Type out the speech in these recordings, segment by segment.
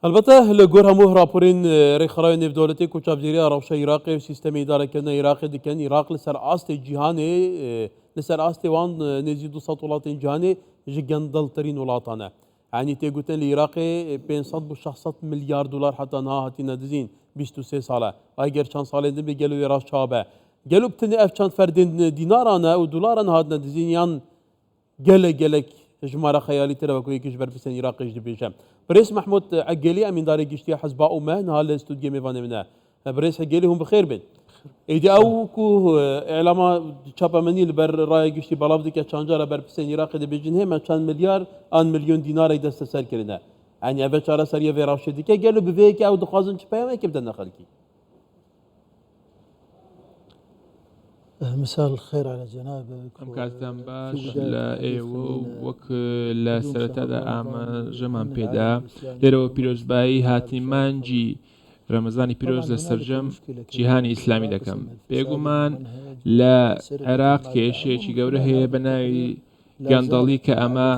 البته لگور همو راپورین رخرای نفدولتی کوچابجیری روش عراقی و سیستم اداره کردن عراق دکن عراق لسر آست جهانی لسر آست وان نزيد 200 ولات جهانی جگندل ترین ولاتانه يعني تيجوتن العراق 500 بشخصات مليار دولار حتى نهاية ندزين 23 ساله اگر چند ساله دم گلو عراق شابه گلو بتنی اف چند فردین دینارانه و دلارانه هاد ندزين یان گلک جمارة خيالي ترى وكوي كيش بربسن عراق يجد بيجام بريس محمود عقلي امين داري قشتي حزباء وما نهال استوديو ميفان منا بريس عقلي هم بخير بين ايدي او كو اعلام تشابا مني البر راي قشتي بلافدك تشانجارا بربسن عراق دي بيجن هما كان مليار ان مليون دينار يدست سر كرنا يعني ابا شارا سريه في راشدك قالوا بفيك او دخازن تشبا ما كبدنا خلكي مساء الخير على جنابك ئەم کاتتان باش لە ئێوە وەک لە سەرەتادا ئاماژەمان پێدا لێرەوە پیرۆزبایی هاتیمانجی ڕەمەزانی پیرۆز لە سەرجەم جیهانی ئیسلامی دەکەم بێگومان لە عێراق کێشەیەکی گەورە هەیە بە ناوی گەندەڵی کە ئەمە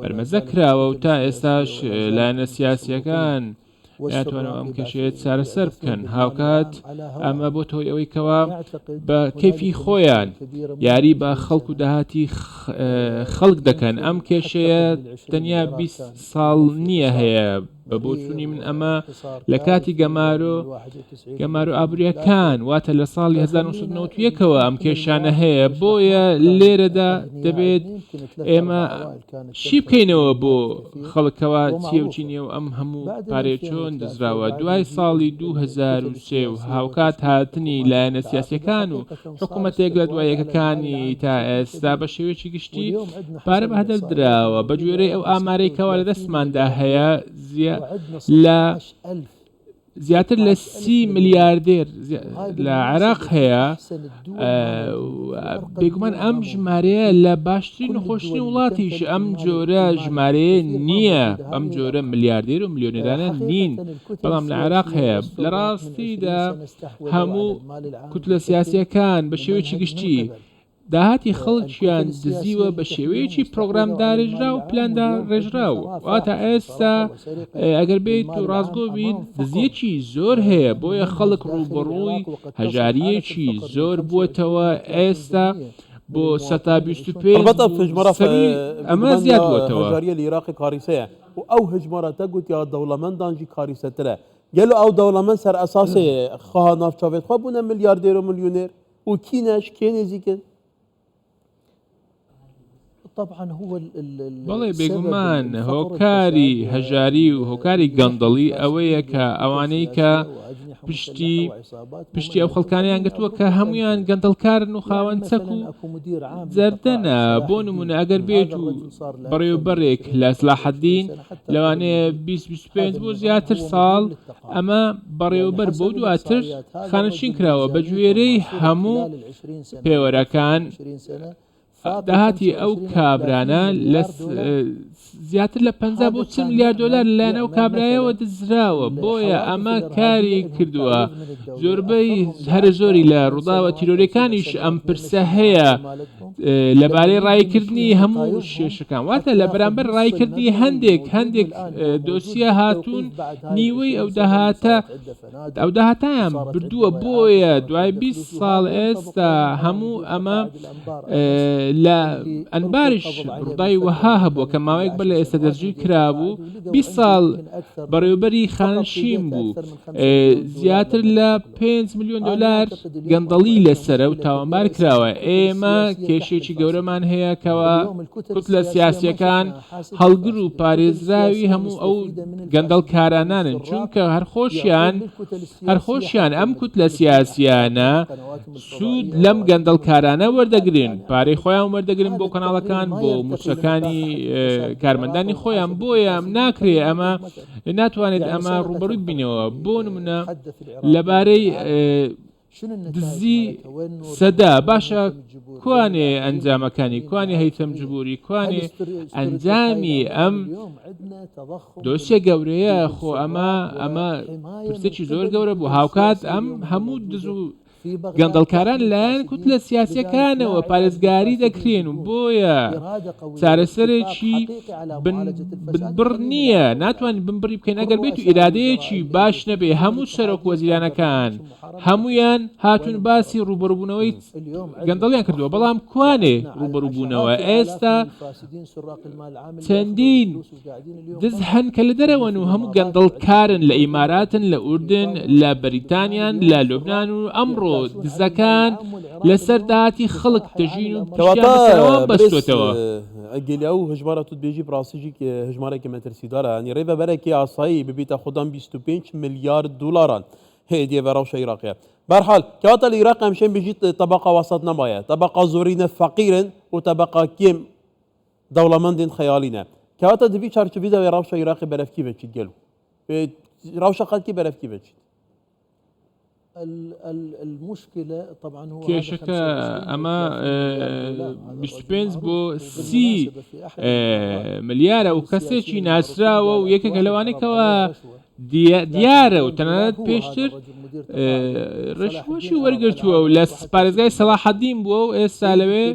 بەرمەزە کراوە و تا ئێستاش لایەنە سیاسیەکان ناتوانەوە ئەم کێشەیە چارەسەر بکەن هاوکات ئەمە بۆ تۆی ئەوەی کەوا بە کەیفی خۆیان یاری بە خەڵک و داهاتی خەڵک دەکەن ئەم کێشەیە تەنیا 20 ساڵ نییە هەیە بە بۆچوونی من ئەمە لە کاتی گەمار و ئابوووریەکان واتە لە ساڵی 1991ەوە ئەم کێشانە هەیە بۆیە لێرەدا دەبێت ئێمە چی بکەینەوە بۆ خەڵکەوە چێوچی نیە و ئەم هەموو پارێ چۆن دەزراوە دوای ساڵی 2003 و هاوکات هاتنی لایەنە سیاسیەکان و حکوومەتێک لە دوایەکەکانی تا ئێستا بە شێوەیەکی گشتی پارە بە هەدەف دراوە بە گوێرەی ئەو ئامارەی کەوا لە دەستماندا هەیە لە زیاتر لە 30 ملیاردێر لە عێراق هەیە بێگومان ئەم ژمارەیە لە باشترین و خۆشترین وڵاتیش ئەم جۆرە ژمارەیە نییە ئەم جۆرە ملیاردێر و ملیۆنێرانە نین بەڵام لە عێراق هەیە لە ڕاستیدا هەموو کوتلە سیاسیەکان بە شێوەیەکی گشتی داهاتی خەڵکیان دزیوە بە شێوەیەکی پرۆگرام داڕێژرا و پلاندا ڕێژراوە واتە ئێستا ئەگەر بێت و ڕاستگۆ بین دزیەکی زۆر هەیە بۆیە خەڵک ڕووبەڕووی هەژاریەکی زۆر بووەتەوە ئێستا بۆ 125 ئەمە زیاد بووەتەوە هەژاریە لە عێراقی کاریسەیە و ئەو هەژمارەتە گوتیا دەوڵەمەندانجی کاریسەترە گەلو ئەو دەوڵەمەند سەر ئەساسێ خواها ناوچاوێت خوا بوونە ملیاردێر و ملیۆنێر و کینەش کێ نێزیکرد بەڵێ بێگومان هۆکاری هەژاری و هۆکاری گەندەڵی ئەوەیە کە ئەوانەی کە پشتی ئەو خەڵکانیان گرتووە کە هەمویان گەندەڵکارن و خاوەن چەک و جەردەنە بۆ نمونە ئەگەر بێت و بەڕێوەبەرێک لە سلاحەدین لەوانەیە 20-25 بۆ زیاتر ساڵ ئەمە بەڕێوەبەر بۆ دواتر خانەشین کراوە بە گوێرەی هەموو پێوەرەکان داهاتی ئەو کابرانە لە زیاتر لە 50 بۆ 40 ملیارد دلار لەلایەن ئەو کابرایەوە دزراوە بۆیە ئەمە کاری کردووە زۆربەی هەرە زۆری لە ڕووداوە تیرۆریەکانیش ئەم پرسە هەیە لەبارەی ڕایکردنی هەموو شێشەکان واتە لە بەرامبەر ڕایکردنی هەندێک دۆسیە هاتوون نیوەی ئەو داهاتایان بردووە بۆیە دوای 20 ساڵ ئێستا هەموو ئەمە لە ئەنباریش ڕووداوی وەها هەبووە کە ماوەیەک بەر لە ئێستا دەرجی کرابوو 20 ساڵ بەڕێوەبەری خانشین بوو زیاتر لە 5 ملیۆن دلار گەندەڵی لەسرە و تاوانبار کراوە ئێمە کێشێکی گەورەمان هەیە کەوا کوتلە سیاسیەکان هەڵگر و پارێزراوی هەموو ئەو گەندەڵکارانانن چونکە هەرخۆشیان ئەم کوتلە سیاسیانە سوود لەم گەندەڵکارانە وەردەگرن پارەی خۆیان وەردەگرن بۆ کەناڵەکان بۆ موچەکانی کارمەندانی خۆیان بۆیە ناکرێ ئەمە ناتوانێت ئەمە ڕوبەڕووی بینەوە بۆ نمونە لەبارەی دزی سەدا باشە کوانێ ئەنجامەکانی کوانێ هەیتەم جبووری کوانێ ئەنجامی ئەم دۆسیە گەورەیە خۆ ئەمە پرسێکی زۆر گەورە بوو هاوکات ئەم هەموو دز و گەندەڵکاران لایەن کوتلە سیاسیەکانەوە پارێزگاری دەکرێن و بۆیە چارەسەرێکی بنبڕ نییە، ناتوانین بنبڕی بکەین ئەگەر بێت و ئیرادەیەکی باش نەبێ. هەموو سەرۆک وەزیرانەکان هەمویان هاتوون باسی ڕوبەڕووبوونەوەی گەندەڵیان کردووە، بەڵام کوانێ ڕوبەڕووبوونەوە؟ ئێستا چەندین دز هەن کە لە دەرەوەن و هەموو گەندەڵکارن لە ئیماراتن، لە ئوردن، لە بەریتانیان، لە لوبنان و ئەمڕۆ دزەکان لەسەر داهاتی خەڵک دەژین و پشتیان بەستۆتەوە. ئەگەلیا و هژمارە توت بێژی ڕاستیژی هژمارێکی مەترسیدارە، ینی ڕێبەبەرێکی ئاسایی ببیتە خوددان 25 ملیارد دلاران هەیە بە ڕەوشە عێراقیە. بەرحال کەواتە لە عێراق هەمشێن بژیت طبقە وەسەط نەمایە، طبقە زۆرینە فەقیرن و طبقە کێم دەوڵەمەندین خەیاڵینە. کەواتە دەبی چارچوبیدا ڕەوشە عێراقی بەرەفکی بچیت گەلو ڕەوشە خەڵکی بەرەفکی بچیت. کێشەکە ئەمە 25 بۆ 30 ملیارە و کەسێکی ناسراوە و یەکێکە لەوانێکەوە دیارە و تەنانەت پێشتر ڕشوەشی وەرگرتووە و لە پارێزگای سەلاحەدین بووە و ئێستا لەوێ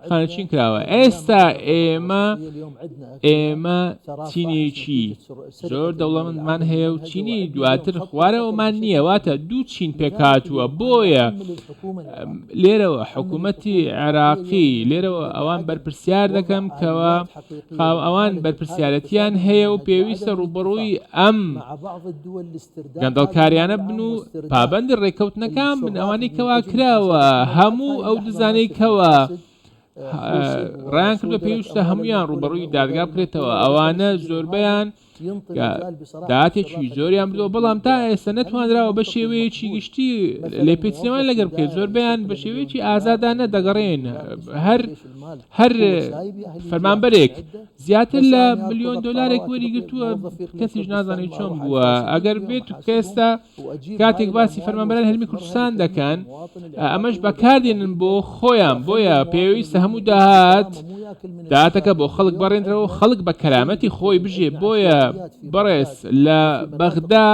خانەچین کراوە. ئێستا ئێمە چینێکی زۆر دەوڵەمەندمان هەیە و چینی دواتر خوارەوەمان نییە، واتە دوو چین پێکاتووە. بۆیە لێرەوە حکوومەتی عێراقی لێرەوە ئەوان بەرپرسیار دەکەم کەوە ئەوان بەرپرسیارەتیان هەیە و پێویستە ڕوبەڕووی ئەم گەندەڵکاریانە بن و پابەندی ڕێکەوتنەکان بن ئەوانەی کەوا کراوە. هەموو ئەو دزانەی کەوە ڕیان کردوە پێویستە هەمویان ڕوبەڕووی دادگا بکرێتەوە. ئەوانە زۆربەیان داهاتێکی زۆریان بدەوە، بەڵام تا ئێستا نەتوانراوە بە شێوەیەکی گشتی لێپێچینەوەی لەگەر بکرێت. زۆربیان بە شێوەیەکی ئازادانە دەگەڕێن. هەر فەرمانبەرێک زیاتر لە ملیۆن دۆلارێک وەریگرتووە کەسیش نازانێت چۆن بووە. ئەگەر بێت و کەستا کاتێک باسی فەرمانبەران هەرمی کوردستان دەکەن ئەمەش بەکاردێنن بۆ خۆیان. بۆیە پێویستە هەموو داهاتەکە بۆ خەڵک بەڕێنرەوە، خەڵک بە کەرامەتی خۆی بژێ. بۆیە بەڕێز لە بەغدا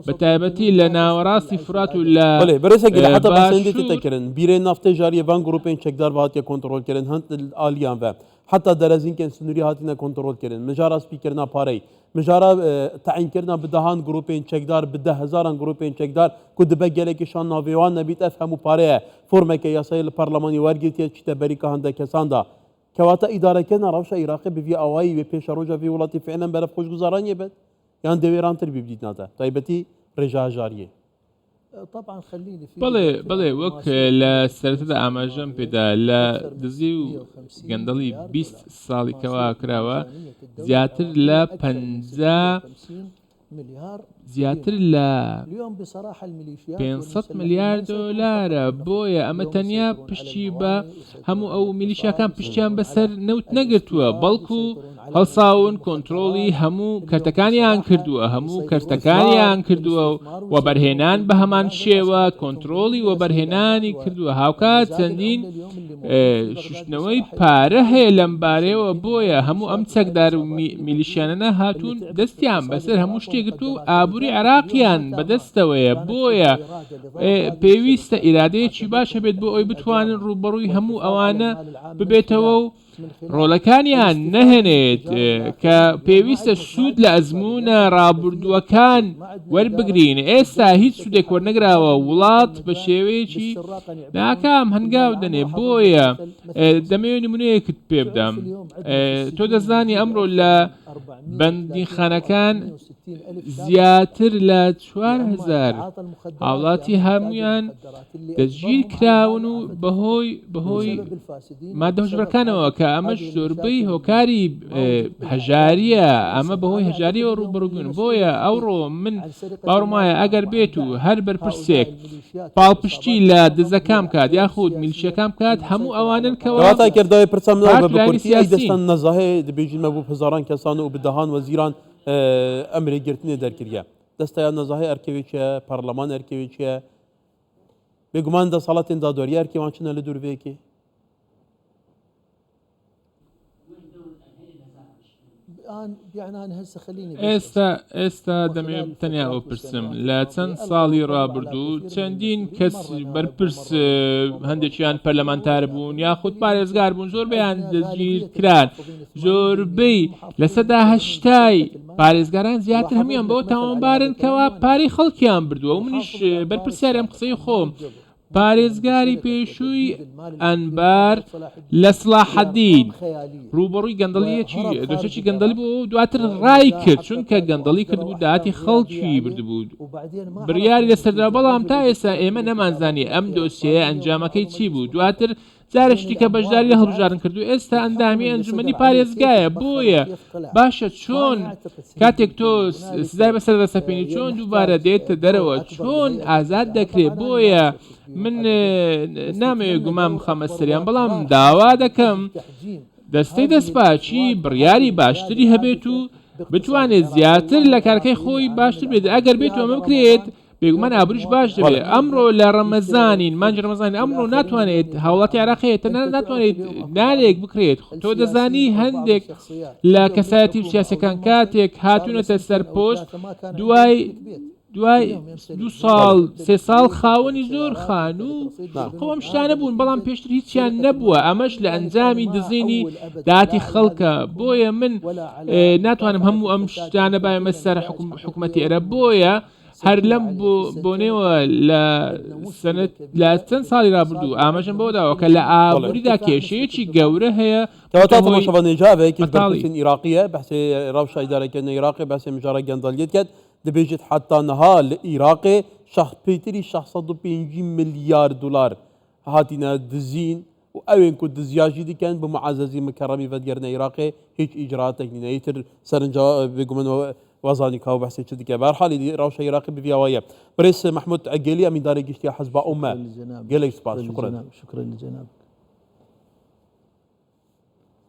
بە تایبەتی لە ناوەڕاستی فرات و لە بەرێسەگە حتا بەسەندێتی تەکردن بیرێ نافتە ژاریەڤان گروپên çekdar ve hatiye kontrolkirin hin aliyan ve heta derezînkên sunûrî hatine kontrolkirin mijara spîkirina pareyê mijara teyînkirina bidehan gropên çekdar bi 10,000 gropên çekdar ku dibe gelekî şan navêwan nebît ev hemû pareye formeke yasayê li parlemanî wergirtiye çîte berîka hinde kesan da. Kewata îdarekirina rewşa Iraqê bi vî awayî ve pêşeroja vî welatî fiîlan beref xweşguzaraniye bet yan devêrantir bî bidît nate taybetî rêja jariyê. بەڵێ وەک لە سەرەتادا ئاماژەم پێدا لە دزی و گەندەڵی 20 ساڵی کەوا کراوە زیاتر لە 50 زیاتر لە 500 ملیار دۆلارە. بۆیە ئەمە تەنیا پشتی بە هەموو ئەو میلیشیاکان پشتیان بەسەر نەوت نەگرتووە، بەڵکو هەڵساون کۆنتترۆڵی هەموو کەرتەکانیان کردووە، هەموو کەرتەکانیان کردووە و بەرهێنان بە هەمان شێوە کۆنتترۆڵی و بەرهێنانی کردووە. هاوکات چەندین شوشتنەوەی پارە هەیە لەم بارەیەوە. بۆیە هەموو ئەم چەکدار و میلیشیانە هاتوون دەستیان بەسەر هەموو شتێگرت و ئابووری عێراقیان بەدەستەوەیە. بۆیە پێویستە ئیرادەیەکی باشە بێت بۆ ئەوی بتوانن ڕوبەڕووی هەموو ئەوانە ببێتەوە و ڕۆڵەکانیان نەهێنێت کە پێویستە سوود لە ئەزمونە ڕابردووەکان وەربگرین. ئێستا هیچ سوودێک وەرنەگراوە، وڵات بە شێوەیەکی ناکام هەنگاو دەنێ. بۆیە دەمەوێت نمونەیەکت پێ بدەم. تۆ دەزانی ئەمڕۆ لە بەندیخانەکان زیاتر لە 4,000 هاوڵاتی هەمویان دەستگیر کراون و بەهۆی مادە هۆشبەرەکانەوە کە ئەمەش زۆربەی هۆکاری هەژاریە. ئەمە بەهۆی هەژاریەوە ڕوبەڕووبوون. بۆیە ئەوڕۆ من باوەڕم وایە ئەگەر بێت و هەر بەرپرسێک پاڵپشتی لە دزەکان بکات یاخود میلیشیەکان بکات هەموو ئەوانن کەوا کرداوی پرسەم دەستان نەزاهەیە دەبێژینمە بۆ هەزاران کەسان و بدەهان وەزیران ئەمرێ گرتنێ دەرکردە. دەستایان نەزاهەیە ئەرکێوێکیە پەرلەمان ئەرکێوێکیە بێگومان دەسەڵاتێن دادوەریە ئەرکێوان چنە لە دووربەیەکی الان يعني انا هسه خليني ئێستا دەمێ تەنیا بپرسم لە چەند ساڵی ڕابردوو چەندین کەس بەرپرس هەندێکیان پەرلەمانتار بوون یاخود پارێزگار بوون زۆربەیان دەستگیر کران زۆربەی لە سەدا هەشتای پارێزگاران زیاتر هەمویان بەوە تاوانبارن کەوا پارەی خەڵکیان بردووە و منیش بەرپرسیاری ئەم قسەی خۆم پارێزگاری پێشووی ئەنبار لە سلاحەدین ڕوبەڕووی گەندەڵیەکی دۆشێکی گەندەڵی بوو دواتر ڕای کرد چونکە گەندەڵی کردبوو داهاتی خەڵکی بردبوو بڕیاری لەسەردا بەڵام تا ئێستا ئێمە نەمانزانی ئەم دۆسیەیە ئەنجامەکەی چی بوو دواتر جارشتی کە بەشداری لە هەڵبژارن کردو ئێستا ئەندامی ئەنجومەنی پارێزگایە بۆیە باشە چۆن کاتێک تۆ سزای بەسەر دەسەپێنی چۆن دووبارە دێتە دەرەوە چۆن ئازاد دەکرێت بۆیە من نامەوێت گومان بخەمە سەریان بەڵام داوا دەکەم دەستەی دەستپاچی بڕیاری باشتری هەبێت و بتوانێت زیاتر لە کارکەی خۆی باشتر بێت ئەگەر بێت ئەمە بکرێت بێگومان ئابروش باش دەبێت ئەمڕۆ لە ڕەمەزانین مانج ڕەمەزانی ئەمڕۆ ناتوانێت هاوڵاتی عێراقیەتە ناتوانێت نانێک بکرێت تۆ دەزانی هەندێک لە کەسایەتی و سیاسەکان کاتێک هاتوونەتە سەر پۆست دوای 2 ساڵ 3 ساڵ خاوەنی زۆر خان و خۆم شتانە بوون بەڵام پێشتر هیچیان نەبووە ئەمەش لە ئەنجامی دزینی داهاتی خەڵکە بۆیە من ناتوانم هەموو ئەم شتانە بایەمە سەر حکوومەتی ئێرە بۆیە هەر لەم بۆنێەوە لە چەند ساڵی رابردوو ئاماژەم بەوە داوە کە لە ئابووریدا کێشەیەکی گەورە هەیە كما شوف نجابك البحث العراقيه بحث روشه اداره كان عراقي بحث مجرى جندليت كات دبيجت حتى نهار العراقي شخص بيتري شخص 5 مليار دولار هاتينا دزين وأوين كنت دزياجي دي كان بمعززي مكرمي فديرنا عراقي هيك اجراءات نيتر سرنجا بيقومن وزاني كاو بحث كذا كبار حالي دي روشه عراقي بفياويه بريس محمود عقيلي امين داري قشتي حزب امه قال لك شكرا شكرا للجناب